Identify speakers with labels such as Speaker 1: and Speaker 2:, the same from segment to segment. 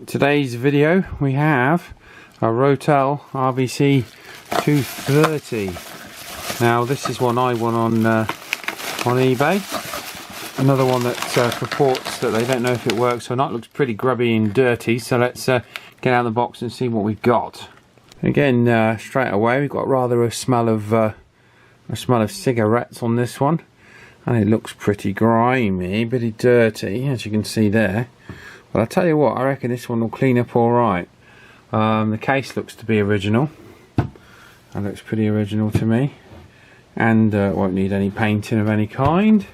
Speaker 1: Today's video we have a Rotel RVC-230. Now this is one I won on eBay. Another one that purports that they don't know if it works or not. Looks pretty grubby and dirty, so let's get out of the box and see what we've got. Again, straight away we've got rather a smell of cigarettes on this one, and it looks pretty grimy, pretty dirty, as you can see there. But I'll tell you what, I reckon this one will clean up alright. The case looks to be original. That looks pretty original to me. And won't need any painting of any kind.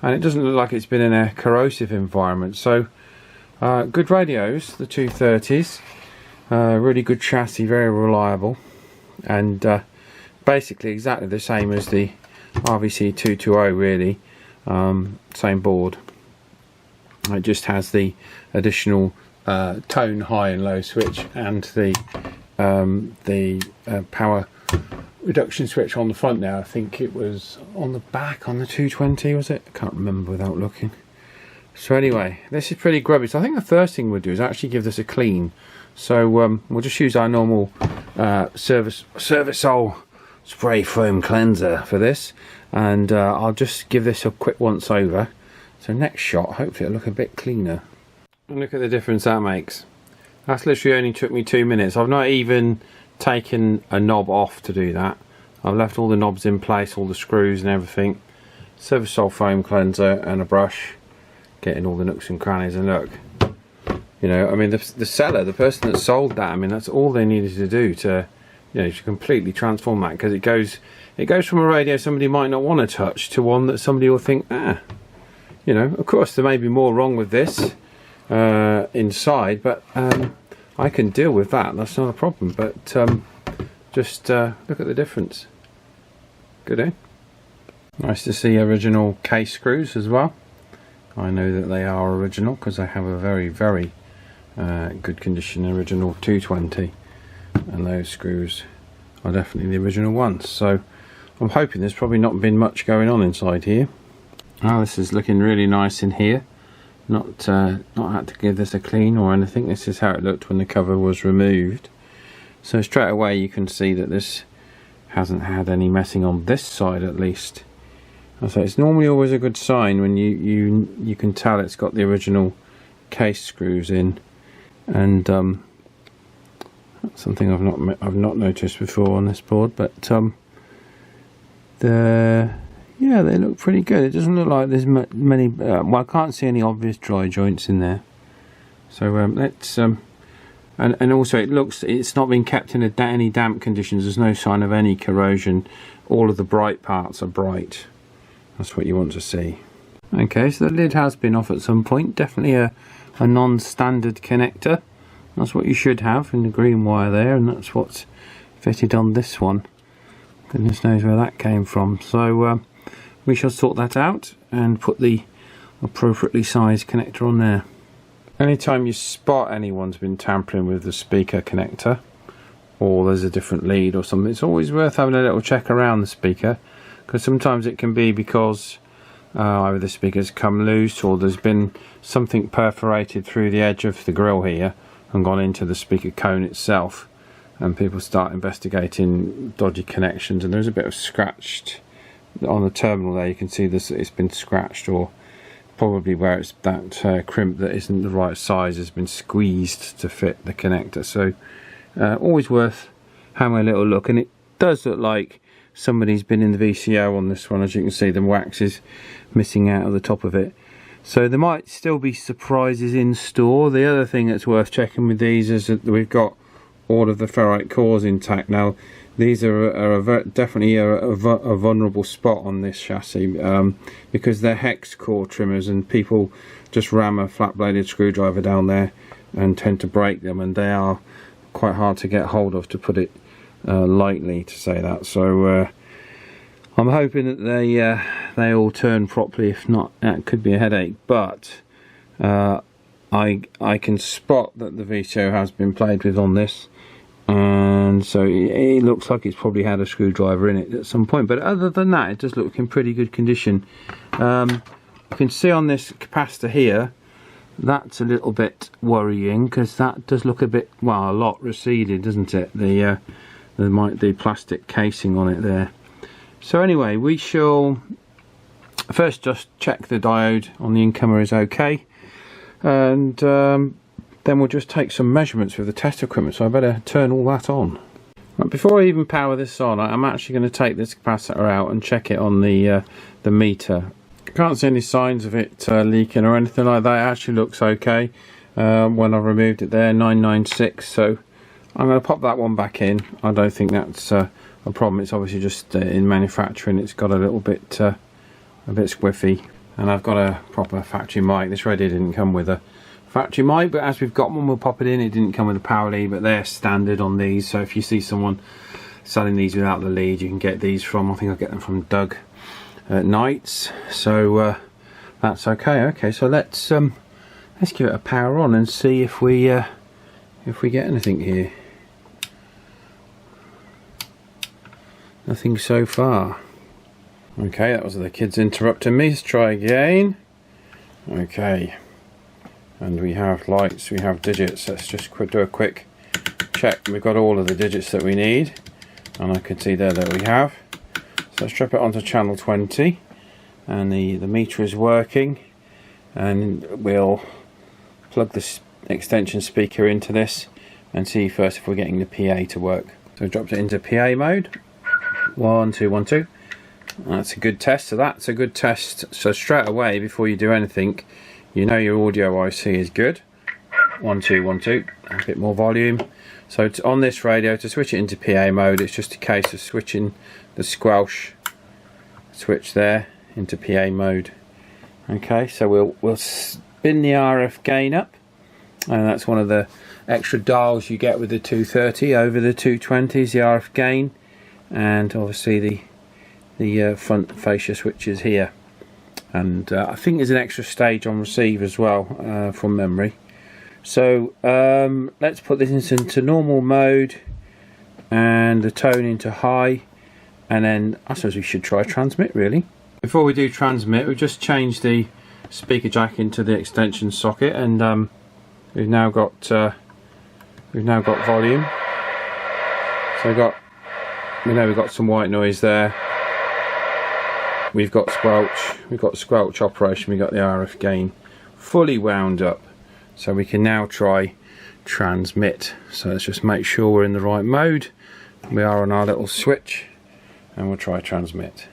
Speaker 1: And it doesn't look like it's been in a corrosive environment. So, good radios, the 230s. Really good chassis, very reliable. And basically exactly the same as the RVC-230 really. Same board. It just has the additional tone high and low switch and the power reduction switch on the front now. I think it was on the back on the 220, was it? I can't remember without looking. So anyway, this is pretty grubby. So I think the first thing we'll do is actually give this a clean. So we'll just use our normal Servicol spray foam cleanser for this, and I'll just give this a quick once over. So next shot, hopefully it'll look a bit cleaner. And look at the difference that makes. That's literally only took me 2 minutes. I've not even taken a knob off to do that. I've left all the knobs in place, all the screws and everything. Servicol foam cleanser and a brush, getting all the nooks and crannies. And look, you know, I mean, the seller, the person that sold that, I mean, that's all they needed to do to, you know, to completely transform that, because it goes from a radio somebody might not want to touch to one that somebody will think, you know, of course there may be more wrong with this inside, but I can deal with that. That's not a problem. But just look at the difference. Good, eh? Nice to see original case screws as well. I know that they are original because I have a very, very good condition original 220, and those screws are definitely the original ones. So I'm hoping there's probably not been much going on inside here. Oh, this is looking really nice in here. Not had to give this a clean or anything. This is how it looked when the cover was removed. So straight away you can see that this hasn't had any messing on this side, at least. So it's normally always a good sign when you can tell it's got the original case screws in, and that's something I've not noticed before on this board. But yeah, they look pretty good. It doesn't look like there's many. Well, I can't see any obvious dry joints in there. So let's and also it's not been kept in any damp conditions. There's no sign of any corrosion. All of the bright parts are bright. That's what you want to see. Okay, so the lid has been off at some point. Definitely a non-standard connector. That's what you should have in the green wire there, and that's what's fitted on this one. Goodness knows where that came from. So we shall sort that out and put the appropriately sized connector on there. Anytime you spot anyone's been tampering with the speaker connector, or there's a different lead or something, it's always worth having a little check around the speaker, because sometimes it can be because either the speaker's come loose or there's been something perforated through the edge of the grill here and gone into the speaker cone itself, and people start investigating dodgy connections, and there's a bit of scratched on the terminal there. You can see this, it's been scratched, or probably where it's that crimp that isn't the right size has been squeezed to fit the connector. So always worth having a little look, and it does look like somebody's been in the VCO on this one. As you can see, the wax is missing out of the top of it, so there might still be surprises in store. The other thing that's worth checking with these is that we've got all of the ferrite cores intact. Now these are definitely a vulnerable spot on this chassis, because they're hex core trimmers, and people just ram a flat bladed screwdriver down there and tend to break them, and they are quite hard to get hold of, to put it lightly, to say that. So I'm hoping that they all turn properly. If not, that could be a headache. But I can spot that the VCO has been played with on this, and so it looks like it's probably had a screwdriver in it at some point. But other than that, it does look in pretty good condition. You can see on this capacitor here that's a little bit worrying, because that does look a bit, well, a lot receded, doesn't it? There might be plastic casing on it there. So anyway, we shall first just check the diode on the incomer is okay, and then we'll just take some measurements with the test equipment, so I better turn all that on. Right, before I even power this on, I'm actually going to take this capacitor out and check it on the meter. Can't see any signs of it leaking or anything like that. It actually looks okay when I removed it there, 996. So I'm going to pop that one back in. I don't think that's a problem. It's obviously just in manufacturing. It's got a little bit a bit squiffy, and I've got a proper factory mic. This radio didn't come with a factory mic, but as we've got one, we'll pop it in. It didn't come with a power lead, but they're standard on these. So if you see someone selling these without the lead, you can get these from, I think I'll get them from Doug at Nights. So that's okay. Okay, so let's give it a power on and see if we get anything here. Nothing so far. Okay, that was the kids interrupting me. Let's try again. Okay, and we have lights, we have digits. Let's just do a quick check. We've got all of the digits that we need, and I can see there that we have. So let's strap it onto channel 20, and the meter is working, and we'll plug this extension speaker into this and see first if we're getting the PA to work. So we dropped it into PA mode. 1 2 1 2. That's a good test. So that's a good test. So straight away, before you do anything, you know your audio IC is good. 1 2 1 2. A bit more volume. So on this radio, to switch it into PA mode, it's just a case of switching the Squelch switch there into PA mode. Okay, so we'll spin the RF gain up, and that's one of the extra dials you get with the 230 over the 220s, the RF gain, and obviously the front fascia switches here, and I think there's an extra stage on receive as well from memory. So let's put this into normal mode and the tone into high, and then I suppose we should try transmit really. Before we do transmit, we've just changed the speaker jack into the extension socket, and we've now got volume. So we know we've got some white noise there. We've got squelch operation. We've got the RF gain fully wound up, so we can now try transmit. So let's just make sure we're in the right mode. We are on our little switch, and we'll try transmit.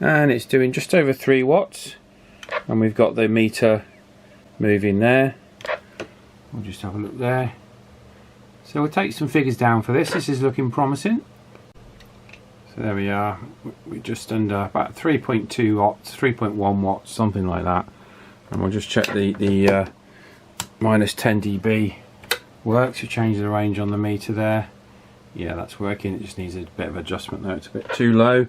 Speaker 1: And it's doing just over 3 watts, and we've got the meter moving there. We'll just have a look there. So we'll take some figures down for this. This is looking promising. So there we are. We're just under about 3.2 watts, 3.1 watts, something like that. And we'll just check the minus 10 dB works. We change the range on the meter there. Yeah, that's working. It just needs a bit of adjustment there. It's a bit too low.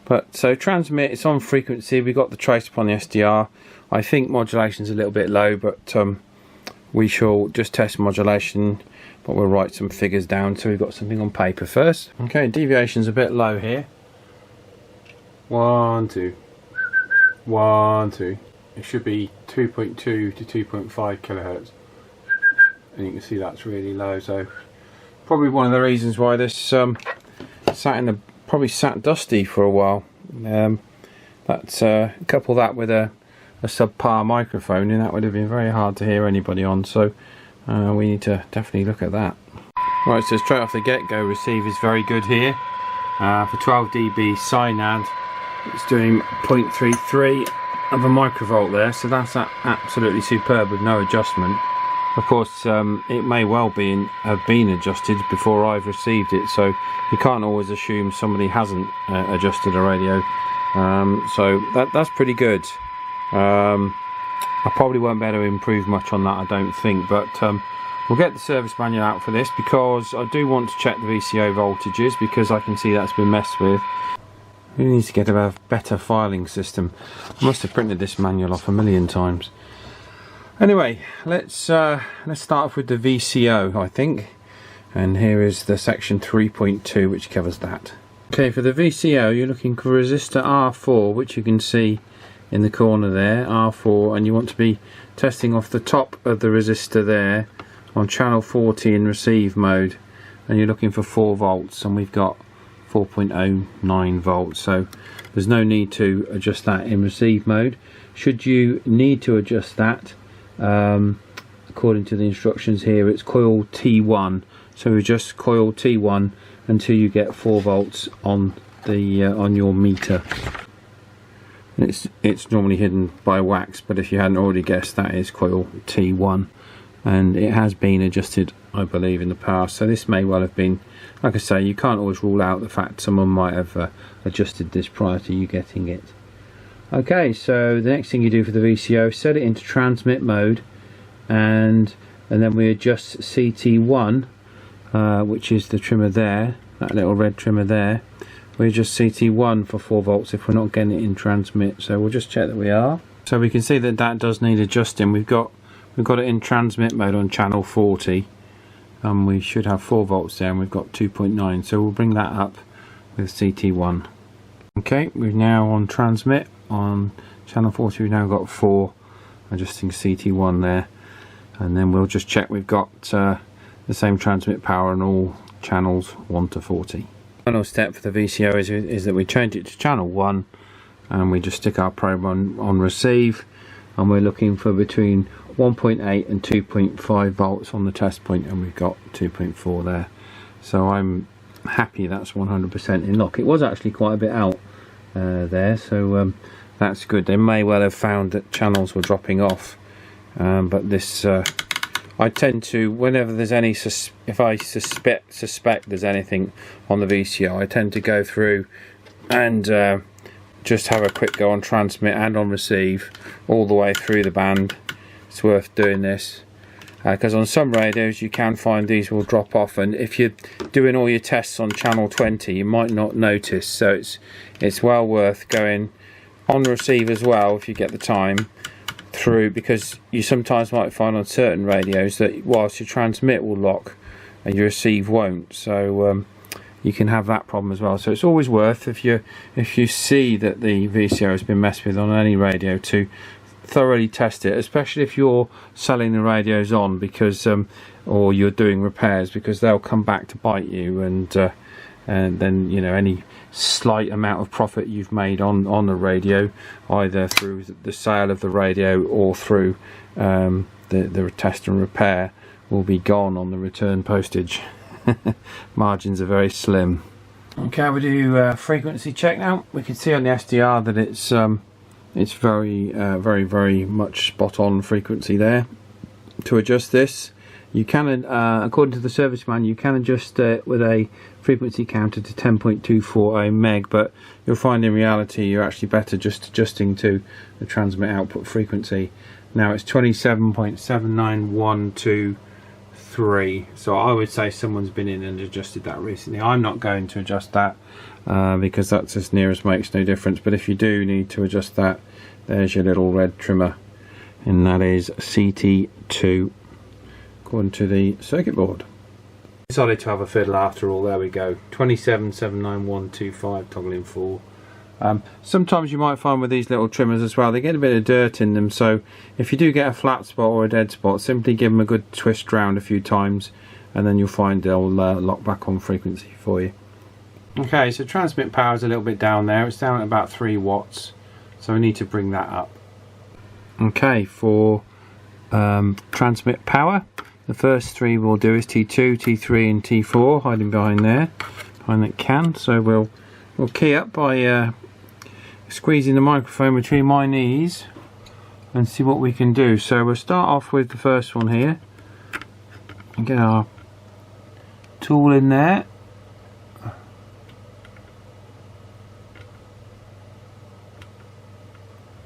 Speaker 1: But so transmit, it's on frequency. We've got the trace upon the SDR. I think modulation's a little bit low, but we shall just test modulation. But we'll write some figures down so we've got something on paper first. Okay, deviation's a bit low here. 1 2 1 2. It should be 2.2 to 2.5 kilohertz, and you can see that's really low. So probably one of the reasons why this probably sat dusty for a while. Couple that with a subpar microphone, and that would have been very hard to hear anybody on. So we need to definitely look at that. Right, so straight off the get-go, receive is very good here. For 12 dB Synad, it's doing 0.33 of a microvolt there, so that's absolutely superb with no adjustment. Of course, it may well have been adjusted before I've received it, so you can't always assume somebody hasn't adjusted a radio. So that's pretty good. I probably won't be able to improve much on that, I don't think, but we'll get the service manual out for this, because I do want to check the VCO voltages, because I can see that's been messed with. We need to get a better filing system. I must have printed this manual off a million times. Anyway, let's start off with the VCO, I think, and here is the section 3.2 which covers that. Okay, for the VCO you're looking for resistor R4, which you can see in the corner there, R4, and you want to be testing off the top of the resistor there on channel 40 in receive mode, and you're looking for 4 volts, and we've got 4.09 volts, so there's no need to adjust that in receive mode. Should you need to adjust that, according to the instructions here, it's coil T1, so adjust coil T1 until you get 4 volts on the on your meter. It's normally hidden by wax, but if you hadn't already guessed, that is coil T1, and it has been adjusted, I believe, in the past, so this may well have been, like I say, you can't always rule out the fact someone might have adjusted this prior to you getting it. Okay, so the next thing you do for the VCO, set it into transmit mode, and then we adjust CT1, which is the trimmer there, that little red trimmer there. We adjust CT1 for 4 volts if we're not getting it in transmit, so we'll just check that we are. So we can see that that does need adjusting. We've got it in transmit mode on channel 40, and we should have 4 volts there, and we've got 2.9, so we'll bring that up with CT1. Okay, we're now on transmit on channel 40. We've now got 4, adjusting CT1 there, and then we'll just check we've got the same transmit power on all channels 1 to 40. Final step for the VCO is that we change it to channel 1, and we just stick our probe on receive, and we're looking for between 1.8 and 2.5 volts on the test point, and we've got 2.4 there, so I'm happy that's 100% in lock. It was actually quite a bit out there, so that's good. They may well have found that channels were dropping off, but this I tend to, whenever there's any, if I suspect there's anything on the VCO, I tend to go through and just have a quick go on transmit and on receive all the way through the band. It's worth doing this, because on some radios you can find these will drop off, and if you're doing all your tests on channel 20 you might not notice, so it's well worth going on receive as well if you get the time through, because you sometimes might find on certain radios that whilst your transmit will lock and your receive won't, so you can have that problem as well. So it's always worth, if you see that the VCO has been messed with on any radio, to thoroughly test it, especially if you're selling the radios on, because or you're doing repairs, because they'll come back to bite you, and then, you know, any slight amount of profit you've made on the radio, either through the sale of the radio or through the test and repair, will be gone on the return postage. Margins are very slim. Okay, we do frequency check now. We can see on the SDR that it's very much spot on frequency there. To adjust this, you can, according to the service manual, you can adjust it with a frequency counter to 10.240 meg, but you'll find in reality you're actually better just adjusting to the transmit output frequency. Now it's 27.79123, so I would say someone's been in and adjusted that recently. I'm not going to adjust that because that's as near as makes no difference, but if you do need to adjust that, there's your little red trimmer, and that is CT2 according to the circuit board. Decided to have a fiddle after all. There we go, 27.79125 toggling 4. Sometimes you might find with these little trimmers as well, they get a bit of dirt in them, so if you do get a flat spot or a dead spot, simply give them a good twist round a few times, and then you'll find they'll lock back on frequency for you. Okay, so transmit power is a little bit down there. It's down at about 3 watts, so we need to bring that up. Okay, for transmit power, the first 3 we'll do is T2, T3 and T4, hiding behind there, behind that can. So we'll key up by squeezing the microphone between my knees and see what we can do. So we'll start off with the first one here and get our tool in there.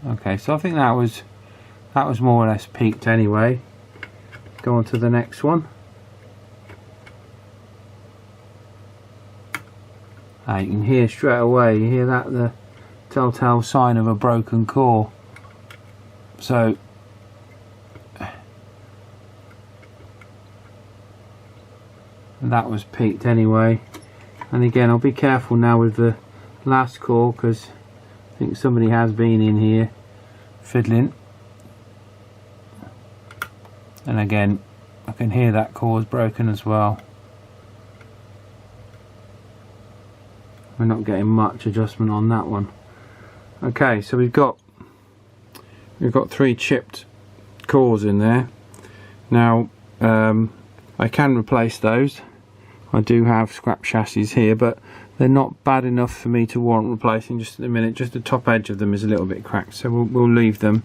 Speaker 1: Okay, so I think that was more or less peaked anyway. Go on to the next one. You can hear straight away, you hear that, the telltale sign of a broken core. So that was peaked anyway. And again, I'll be careful now with the last core, because I think somebody has been in here fiddling, and again I can hear that core's broken as well. We're not getting much adjustment on that one. Okay, so we've got 3 chipped cores in there. Now I can replace those. I do have scrap chassis here, but they're not bad enough for me to warrant replacing just at the minute. Just the top edge of them is a little bit cracked, so we'll leave them,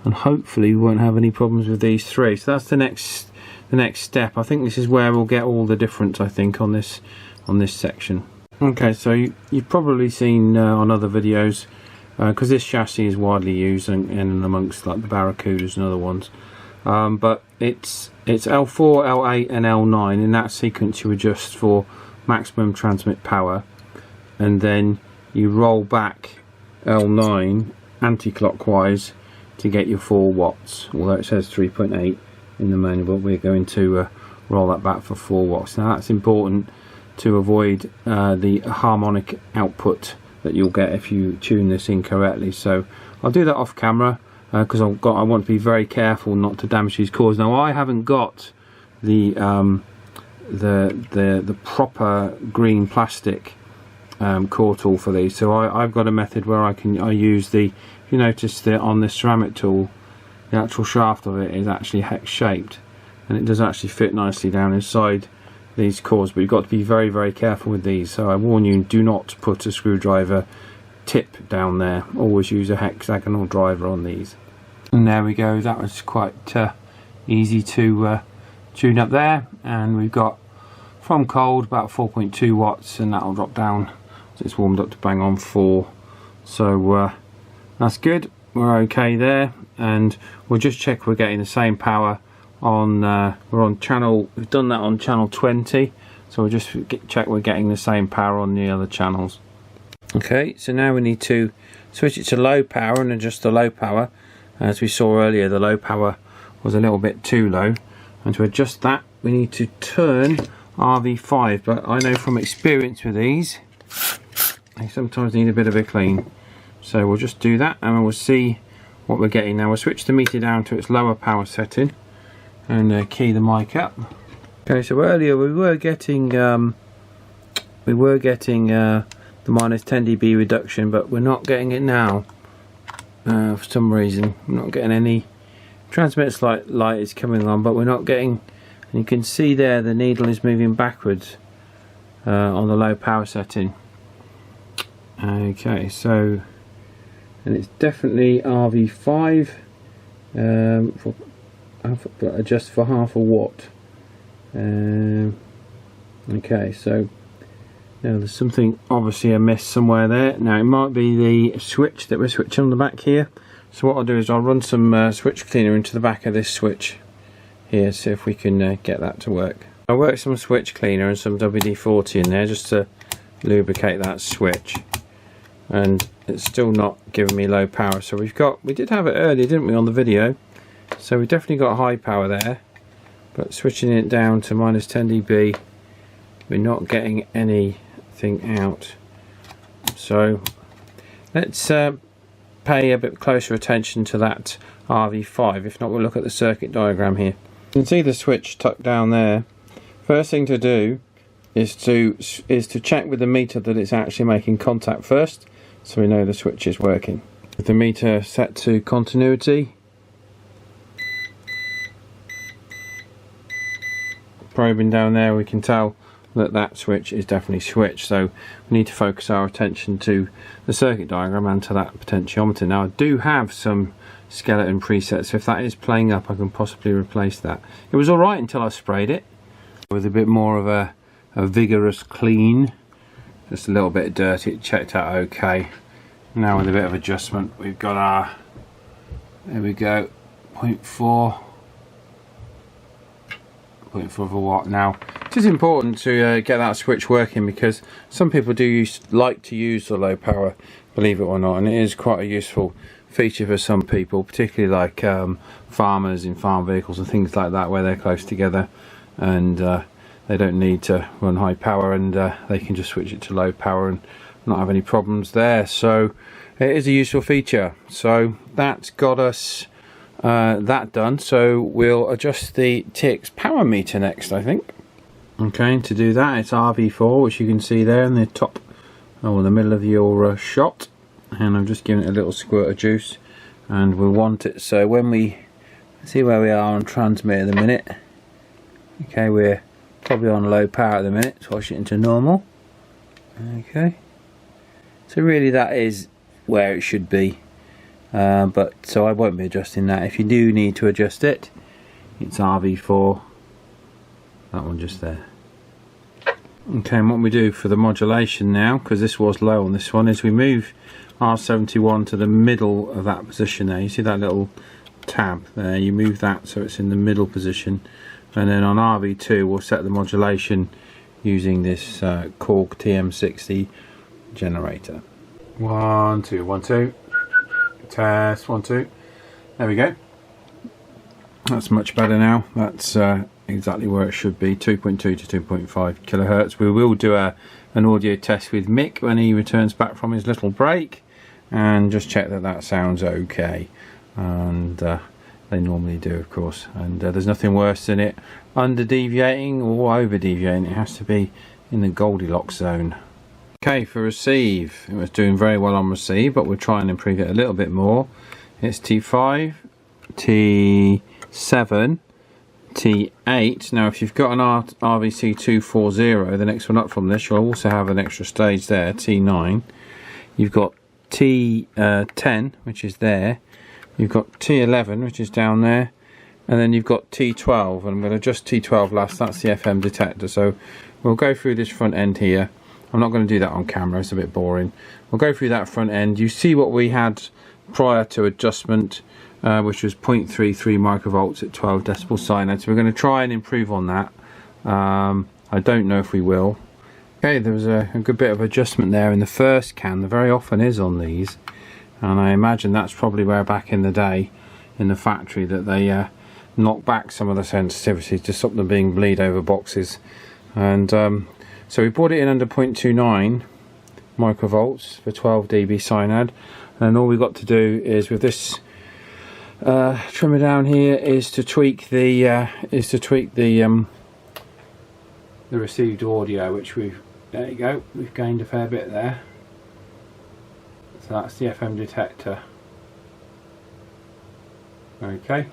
Speaker 1: and hopefully we won't have any problems with these 3. So that's the next step. I think this is where we'll get all the difference, I think, on this section. Okay, so you've probably seen on other videos, because this chassis is widely used in amongst like the Barracudas and other ones, but it's L4, L8 and L9. In that sequence you adjust for maximum transmit power, and then you roll back L9 anti-clockwise to get your 4 watts, although it says 3.8 in the manual, but we're going to roll that back for 4 watts. Now that's important to avoid the harmonic output that you'll get if you tune this incorrectly. So I'll do that off camera, because I want to be very careful not to damage these cores. Now I haven't got the proper green plastic core tool for these, so I've got a method where I use the, if you notice that on this ceramic tool, the actual shaft of it is actually hex shaped, and it does actually fit nicely down inside these cores, but you've got to be very, very careful with these. So I warn you, do not put a screwdriver tip down there. Always use a hexagonal driver on these. And there we go, that was quite easy to tune up there. And we've got from cold about 4.2 watts, and that'll drop down so it's warmed up to bang on 4. So that's good, we're okay there. And we'll just check we're getting the same power on we're on channel, we've done that on channel 20, so we'll just check we're getting the same power on the other channels. Okay, so now we need to switch it to low power and adjust the low power. As we saw earlier, the low power was a little bit too low, and to adjust that we need to turn RV5, but I know from experience with these they sometimes need a bit of a clean, so we'll just do that and we'll see what we're getting. Now we'll switch the meter down to its lower power setting and key the mic up. Okay, so earlier we were getting the minus 10 dB reduction, but we're not getting it now for some reason. I'm not getting any. Transmit light is coming on, but we're not getting, and you can see there the needle is moving backwards on the low power setting. Okay, so, and it's definitely RV5 adjust for half a watt. Okay, so now there's something obviously amiss somewhere there. Now it might be the switch that we're switching on the back here. So what I'll do is I'll run some switch cleaner into the back of this switch here, see if we can get that to work. I worked some switch cleaner and some WD-40 in there just to lubricate that switch, and it's still not giving me low power. So we did have it earlier, didn't we, on the video? So we've definitely got high power there, but switching it down to minus 10 dB, we're not getting anything out. So let's pay a bit closer attention to that RV5. If not, we'll look at the circuit diagram here. You can see the switch tucked down there. First thing to do is to check with the meter that it's actually making contact first, so we know the switch is working. With the meter set to continuity, probing down there, we can tell that switch is definitely switched. So we need to focus our attention to the circuit diagram and to that potentiometer. Now I do have some skeleton presets, so if that is playing up I can possibly replace that. It was alright until I sprayed it with a bit more of a vigorous clean. Just a little bit dirty, it checked out okay. Now with a bit of adjustment we've got our, there we go, 0.4 of a watt. Now it is important to get that switch working, because some people do like to use the low power, believe it or not, and it is quite a useful feature for some people, particularly like farmers in farm vehicles and things like that, where they're close together and they don't need to run high power, and they can just switch it to low power and not have any problems there. So it is a useful feature. So that's got us that done. So we'll adjust the TX power meter next, I think. Okay, to do that it's RV4, which you can see there in the top, in the middle of your shot, and I'm just giving it a little squirt of juice, and we'll want it so when we see where we are on transmit at the minute. Okay, we're probably on low power at the minute, switch it into normal. Okay, so really that is where it should be, but so I won't be adjusting that. If you do need to adjust it, it's RV4, that one just there. Okay, and what we do for the modulation now, because this was low on this one, is we move R71 to the middle of that position there. You see that little tab there, you move that so it's in the middle position, and then on RV2 we'll set the modulation using this Korg TM60 generator. 1 2 1 2 test 1 2. There we go. That's much better now. That's exactly where it should be, 2.2 to 2.5 kilohertz. We will do an audio test with Mick when he returns back from his little break, and just check that that sounds okay, and they normally do, of course, and there's nothing worse than it under deviating or over deviating. It has to be in the Goldilocks zone. Okay, for receive, it was doing very well on receive, but we'll try and improve it a little bit more. It's T5, T7, T8. Now if you've got an RVC-230, the next one up from this, you'll also have an extra stage there, T9. You've got T10, which is there. You've got T11, which is down there, and then you've got T12, and I'm going to adjust T12 last. That's the FM detector. So we'll go through this front end here. I'm not going to do that on camera, it's a bit boring. We'll go through that front end. You see what we had prior to adjustment, which was 0.33 microvolts at 12 decibel sinus. So we're going to try and improve on that. I don't know if we will. Okay, there was a good bit of adjustment there in the first can. There very often is on these, and I imagine that's probably where back in the day in the factory that they knocked back some of the sensitivity to stop them being bleed over boxes. And so we brought it in under 0.29 microvolts for 12 dB synad, and all we've got to do is with this trimmer down here is to tweak the received audio, which there you go, we've gained a fair bit there. So that's the FM detector. Okay,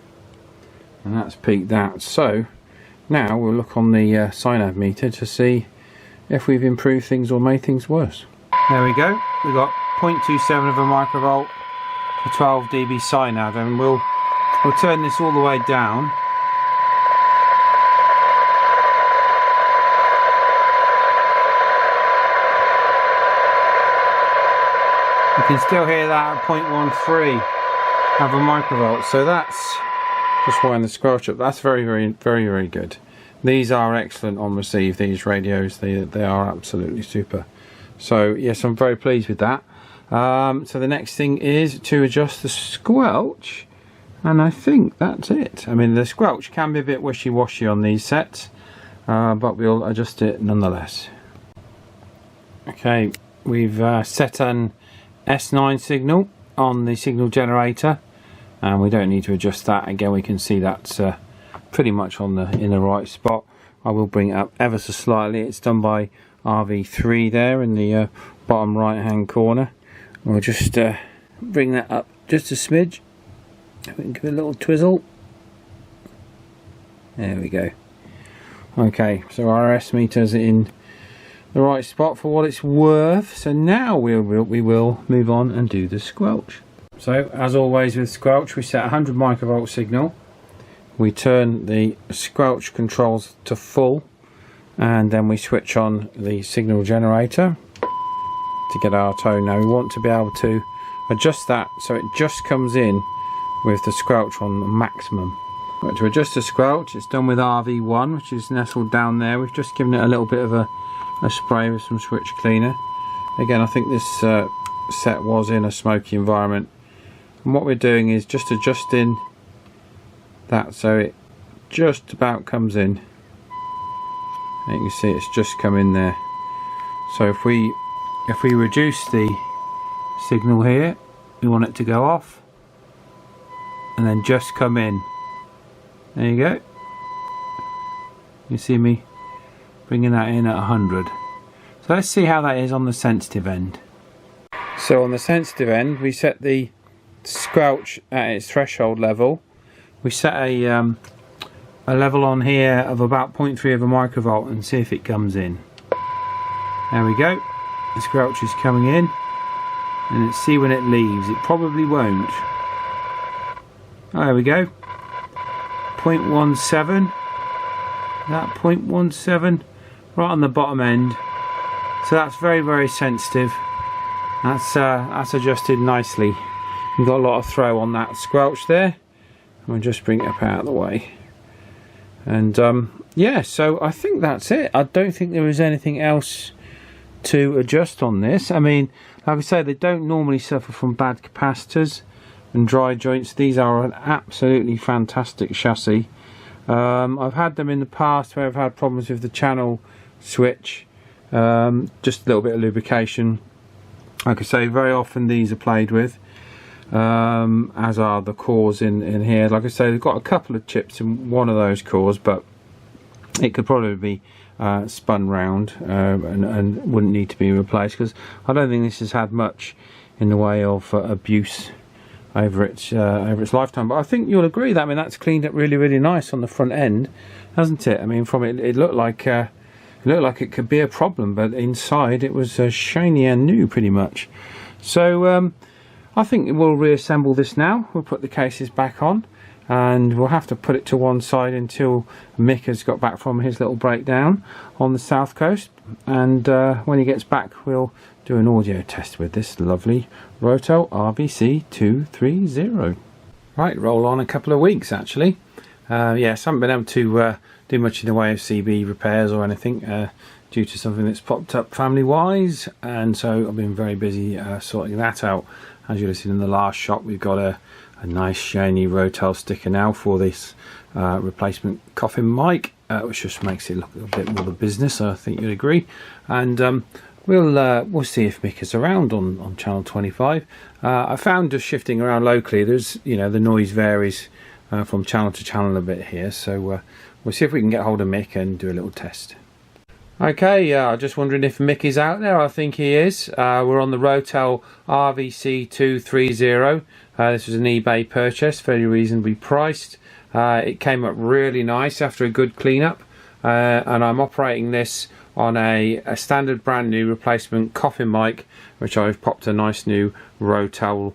Speaker 1: and that's peaked out. So now we'll look on the synad meter to see if we've improved things or made things worse. There we go, we've got 0.27 of a microvolt for 12 dB synad, and we'll turn this all the way down. You can still hear that at 0.13 of a microvolt, so that's just wind the Squelch up. That's very good. These are excellent on receive, these radios, they are absolutely super. So yes, I'm very pleased with that. So the next thing is to adjust the Squelch, and I think that's it. I mean, the Squelch can be a bit wishy-washy on these sets, but we'll adjust it nonetheless. Okay, we've set an S9 signal on the signal generator, and we don't need to adjust that. Again, we can see that's pretty much in the right spot. I will bring it up ever so slightly. It's done by RV3 there in the bottom right hand corner. We'll just bring that up just a smidge. We can give it a little twizzle. There we go. Okay, so our S meter's in the right spot for what it's worth. So now we will move on and do the Squelch. So as always with Squelch, we set 100 microvolt signal. We turn the Squelch controls to full, and then we switch on the signal generator to get our tone. Now we want to be able to adjust that so it just comes in with the Squelch on maximum. But to adjust the Squelch, it's done with RV1, which is nestled down there. We've just given it a little bit of a spray with some switch cleaner. Again, I think this set was in a smoky environment, and what we're doing is just adjusting that so it just about comes in. And you can see it's just come in there. So if we reduce the signal here. We want it to go off and then just come in. There you go. You see me bringing that in at 100. So let's see how that is on the sensitive end. So on the sensitive end, we set the squelch at its threshold level. We set a level on here of about 0.3 of a microvolt and see if it comes in. There we go. The squelch is coming in, and let's see when it leaves. It probably won't. Oh, there we go. 0.17. That 0.17 right on the bottom end. So that's very, very sensitive. That's adjusted nicely. We've got a lot of throw on that squelch there. We'll just bring it up out of the way. And yeah, so I think that's it. I don't think there is anything else to adjust on this. I mean, like I say, they don't normally suffer from bad capacitors and dry joints. These are an absolutely fantastic chassis. I've had them in the past where I've had problems with the channel switch. Just a little bit of lubrication. Like I say, very often these are played with, as are the cores in here. Like I say, they've got a couple of chips in one of those cores, but it could probably be spun round and wouldn't need to be replaced, because I don't think this has had much in the way of abuse over its lifetime. But I think you'll agree that, I mean, that's cleaned up really, really nice on the front end, hasn't it? I mean, from it looked like it could be a problem, but inside it was shiny and new pretty much. So I think we'll reassemble this now. We'll put the cases back on, and we'll have to put it to one side until Mick has got back from his little breakdown on the south coast, and when he gets back we'll do an audio test with this lovely Rotel RVC-230. Right, roll on a couple of weeks actually. Yes, I haven't been able to do much in the way of CB repairs or anything due to something that's popped up family wise, and so I've been very busy sorting that out. As you'll have seen in the last shot, we've got a nice shiny Rotel sticker now for this replacement coffin mic, which just makes it look a bit more the business, I think you'd agree. And we'll see if Mick is around on channel 25. I found just shifting around locally, there's, you know, the noise varies from channel to channel a bit here, so we'll see if we can get hold of Mick and do a little test. Okay, I'm just wondering if Mick is out there. I think he is. We're on the Rotel RVC-230. This was an eBay purchase, very reasonably priced. It came up really nice after a good cleanup, and I'm operating this on a standard brand new replacement coffin mic, which I've popped a nice new Rotel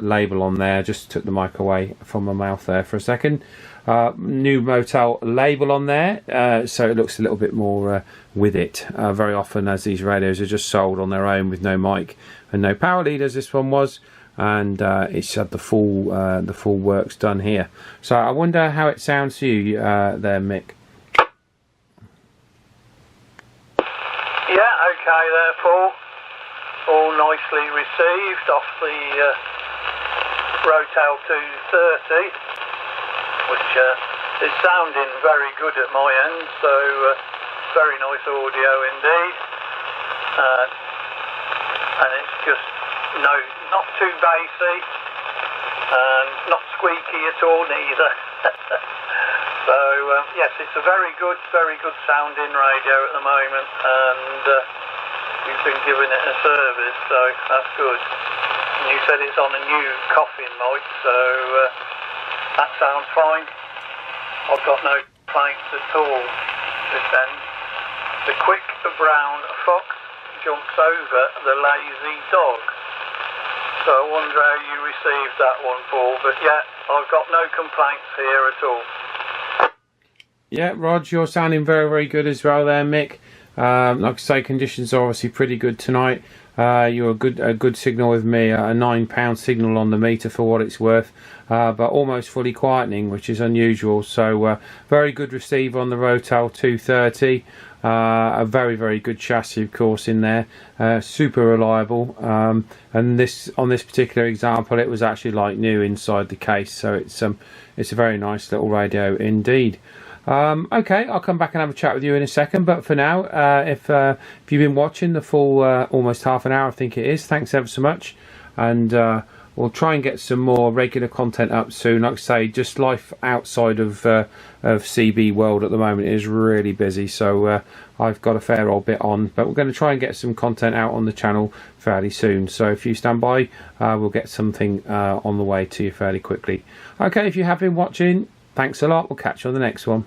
Speaker 1: label on there. Just took the mic away from my mouth there for a second. New Rotel label on there, so it looks a little bit more with it. Very often, as these radios are just sold on their own with no mic and no power lead, as this one was, and it's had the full works done here. So I wonder how it sounds to you there, Mick.
Speaker 2: Yeah, okay there, Paul. All nicely received off the Rotel 230. Which is sounding very good at my end, so very nice audio indeed, and it's just not too bassy and not squeaky at all neither. So yes, it's a very good sounding radio at the moment, and we've been giving it a service, so that's good. And you said it's on a new coffin mic, so that sounds fine. I've got no complaints at all this end. The quick brown fox jumps over the lazy dog. So I wonder how you received that one, Paul. But yeah, I've got no complaints here at all.
Speaker 1: Yeah, Rog, you're sounding very, very good as well there, Mick. Like I say, conditions are obviously pretty good tonight. You're a good signal with me, a £9 signal on the meter for what it's worth, but almost fully quietening, which is unusual. So very good receiver on the Rotel 230. A very, very good chassis, of course, in there. Super reliable. And on this particular example, it was actually like new inside the case. So it's a very nice little radio indeed. Okay, I'll come back and have a chat with you in a second, but for now, if you've been watching the full almost half an hour, I think it is, thanks ever so much. and we'll try and get some more regular content up soon. Like I say, just life outside of CB world at the moment is really busy, so I've got a fair old bit on, but we're going to try and get some content out on the channel fairly soon. So if you stand by, we'll get something on the way to you fairly quickly. Okay, if you have been watching, thanks a lot. We'll catch you on the next one.